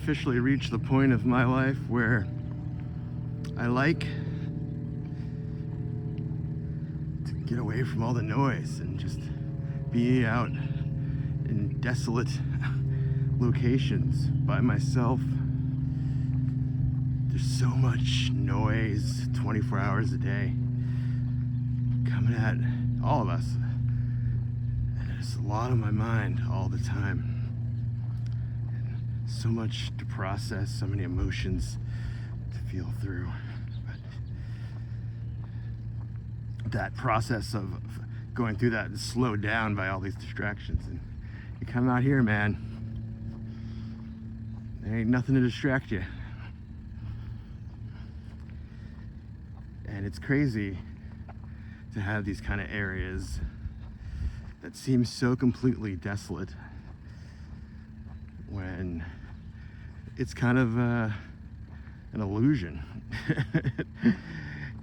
officially reached the point of my life where I like to get away from all the noise and just be out in desolate locations by myself. There's so much noise 24 hours a day coming at all of us, and it's a lot on my mind all the time. So much to process, so many emotions to feel through. But that process of going through that is slowed down by all these distractions. And you come out here, man, there ain't nothing to distract you. And it's crazy to have these kind of areas that seem so completely desolate when it's kind of an illusion.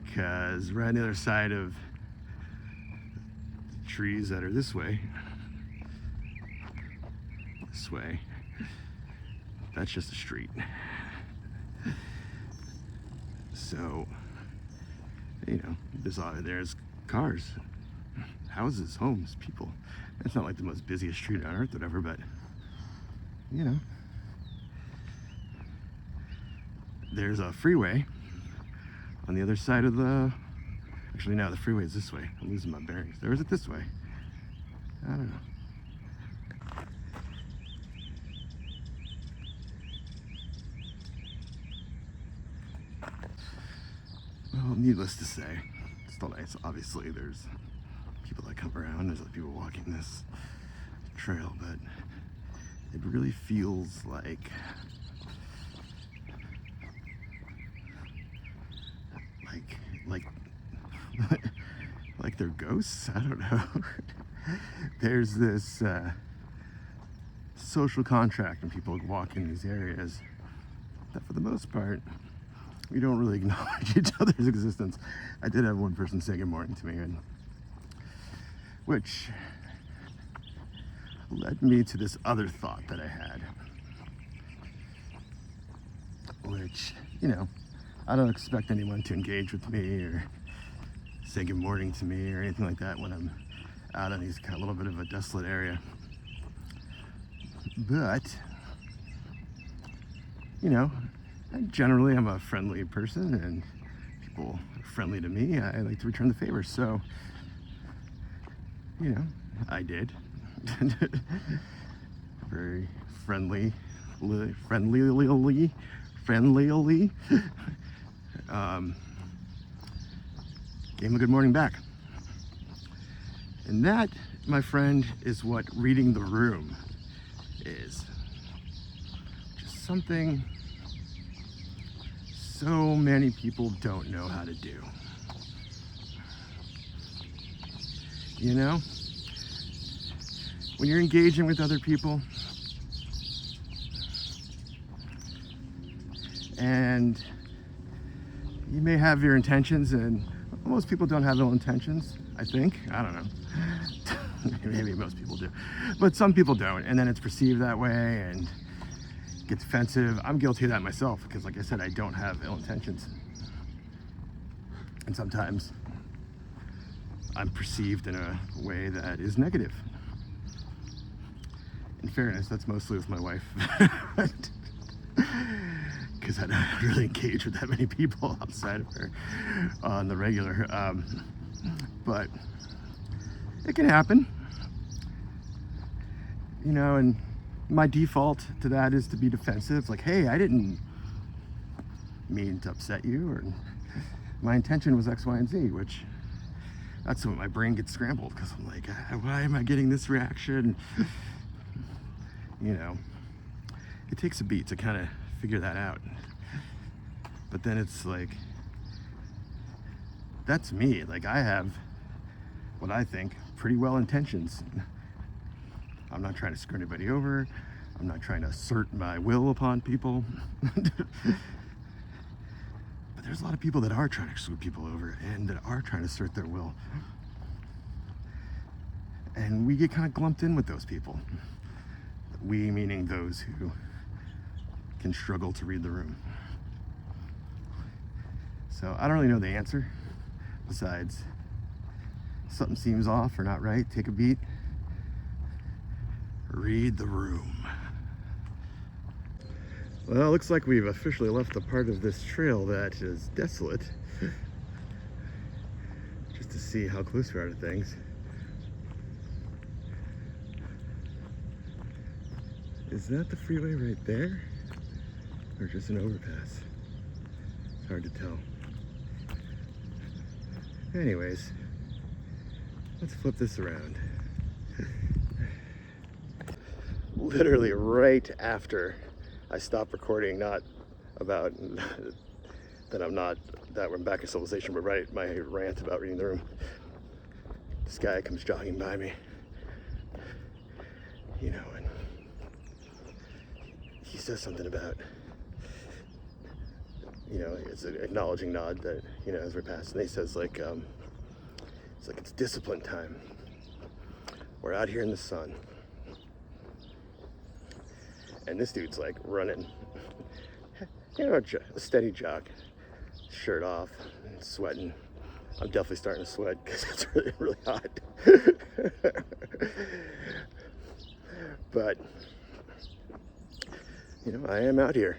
Because right on the other side of the trees that are this way, that's just a street. So, you know, there's cars, houses, homes, people. It's not like the most busiest street on earth, whatever, but you know, there's a freeway on the other side of actually no, the freeway is this way. I'm losing my bearings. Or is it this way? I don't know. Well, needless to say, it's still nice. Obviously, there's people that come around. There's other people walking this trail, but it really feels like like they're ghosts. I don't know. There's this social contract when people walk in these areas that, for the most part, we don't really acknowledge each other's existence. I did have one person say good morning to me, and which led me to this other thought that I had, which, you know, I don't expect anyone to engage with me or say good morning to me or anything like that when I'm out in these kind of little bit of a desolate area. But, you know, generally I'm a friendly person, and people are friendly to me. I like to return the favor. So, you know, I did. Very friendly, gave him a good morning back. And that, my friend, is what reading the room is. Just something so many people don't know how to do. You know? When you're engaging with other people and you may have your intentions, and most people don't have ill intentions, I think. I don't know. Maybe most people do. But some people don't, and then it's perceived that way and gets offensive. I'm guilty of that myself because, like I said, I don't have ill intentions. And sometimes I'm perceived in a way that is negative. In fairness, that's mostly with my wife. Because I don't really engage with that many people outside of her on the regular. But it can happen. You know, and my default to that is to be defensive. Like, hey, I didn't mean to upset you, or my intention was X, Y, and Z, which that's when my brain gets scrambled, because I'm like, why am I getting this reaction? You know, it takes a beat to kind of figure that out. But then it's like, that's me. Like, I have what I think pretty well intentions. I'm not trying to screw anybody over. I'm not trying to assert my will upon people. But there's a lot of people that are trying to screw people over and that are trying to assert their will. And we get kind of clumped in with those people. We meaning those who can struggle to read the room. So I don't really know the answer, besides something seems off or not right, take a beat, read the room. Well, it looks like we've officially left the part of this trail that is desolate, just to see how close we are to things. Is that the freeway right there, or just an overpass? It's hard to tell. Anyways, let's flip this around. Literally right after I stopped recording, not about that we're back in civilization, but right, my rant about reading the room, this guy comes jogging by me, you know, and he says something about, you know, it's an acknowledging nod that, you know, as we're passing, and he says like, it's discipline time. We're out here in the sun. And this dude's like running, you know, a steady jog, shirt off, and sweating. I'm definitely starting to sweat because it's really, really hot. But, you know, I am out here.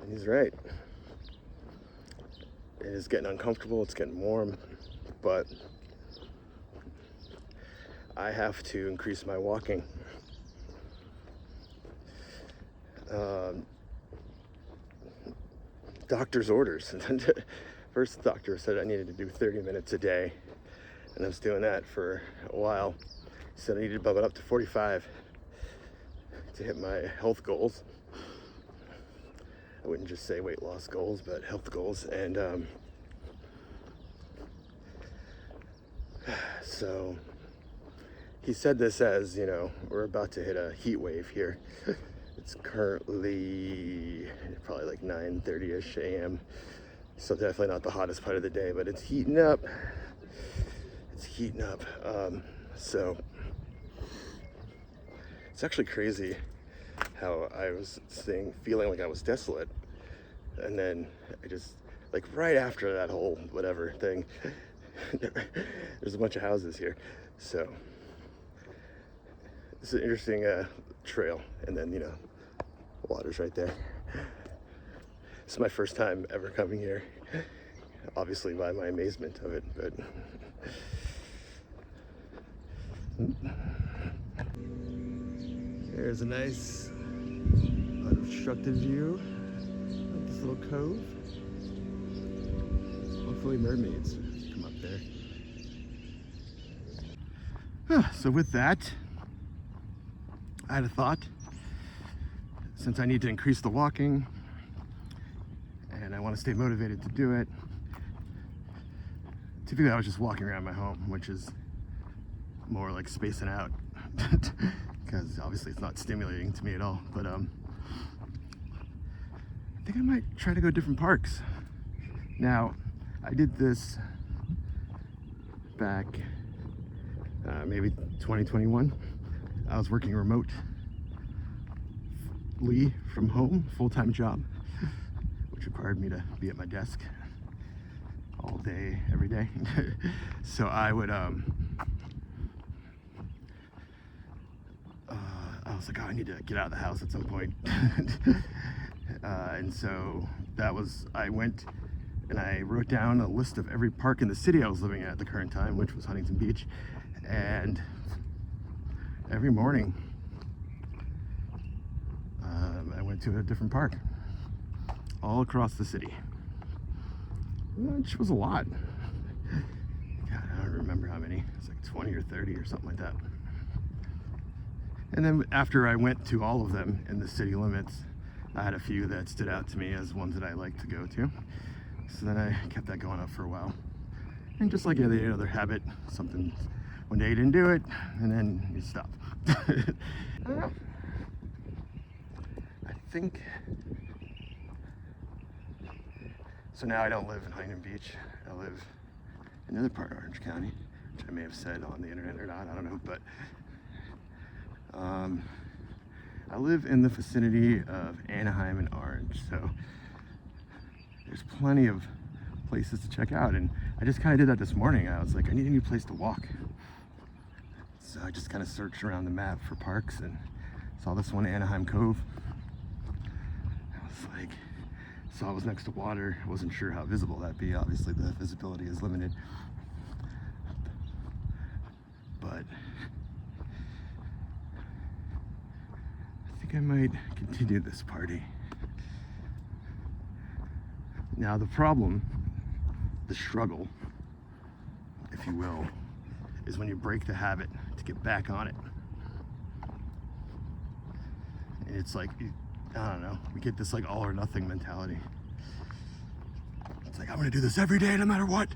And he's right. It is getting uncomfortable, it's getting warm, but I have to increase my walking. Doctor's orders. First, the doctor said I needed to do 30 minutes a day, and I was doing that for a while. He said I needed to bump it up to 45 to hit my health goals. I wouldn't just say weight loss goals, but health goals. And so he said this as, you know, we're about to hit a heat wave here. It's currently probably like 9:30ish a.m. So definitely not the hottest part of the day, but it's heating up. It's heating up. So it's actually crazy how I was feeling like I was desolate. And then I just, like right after that whole whatever thing, there's a bunch of houses here. So it's an interesting trail. And then, you know, water's right there. It's my first time ever coming here, obviously by my amazement of it, but there's a nice unobstructed view of this little cove. Hopefully mermaids come up there. So with that, I had a thought. Since I need to increase the walking and I want to stay motivated to do it, typically I was just walking around my home, which is more like spacing out because obviously it's not stimulating to me at all. But I think I might try to go to different parks. Now, I did this back maybe 2021. I was working remotely from home, full-time job, which required me to be at my desk all day, every day. So I would, I was like, oh, I need to get out of the house at some point. And so I went and I wrote down a list of every park in the city I was living at the current time, which was Huntington Beach. And every morning, I went to a different park all across the city, which was a lot. God, I don't remember how many. It's like 20 or 30 or something like that. And then after I went to all of them in the city limits, I had a few that stood out to me as ones that I like to go to. So then I kept that going up for a while. And just like any other habit, something, one day you didn't do it, and then you stop. I think, so now I don't live in Huntington Beach. I live in another part of Orange County, which I may have said on the internet or not, I don't know, but I live in the vicinity of Anaheim and Orange, so there's plenty of places to check out, and I just kind of did that this morning. I was like, I need a new place to walk. So I just kind of searched around the map for parks and saw this one, Anaheim Cove. I was like, saw it was next to water. I wasn't sure how visible that'd be. Obviously the visibility is limited. But I think I might continue this party. Now the problem, the struggle, if you will, is when you break the habit to get back on it. And it's like, I don't know, we get this like all or nothing mentality. It's like, I'm gonna do this every day no matter what.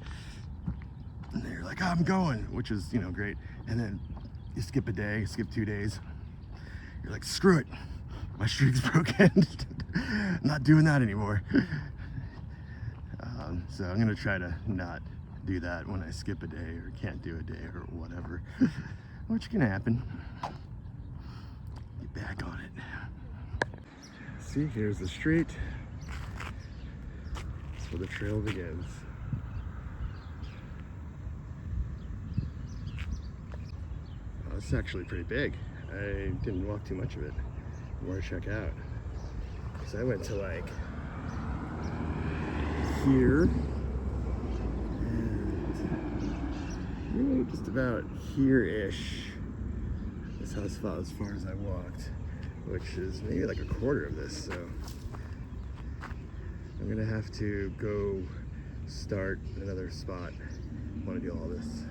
And then you're like, I'm going, which is, you know, great. And then you skip a day, skip 2 days. You're like, screw it, my streak's broken. I'm not doing that anymore. So I'm gonna try to not do that when I skip a day or can't do a day or whatever, which can happen. Get back on it. See, here's the street. That's where the trail begins. Oh, it's actually pretty big. I didn't walk too much of it. More to check out. So I went to like here and just about here-ish. That's how as far as I walked, which is maybe like a quarter of this. So I'm gonna have to go start another spot. I want to do all this.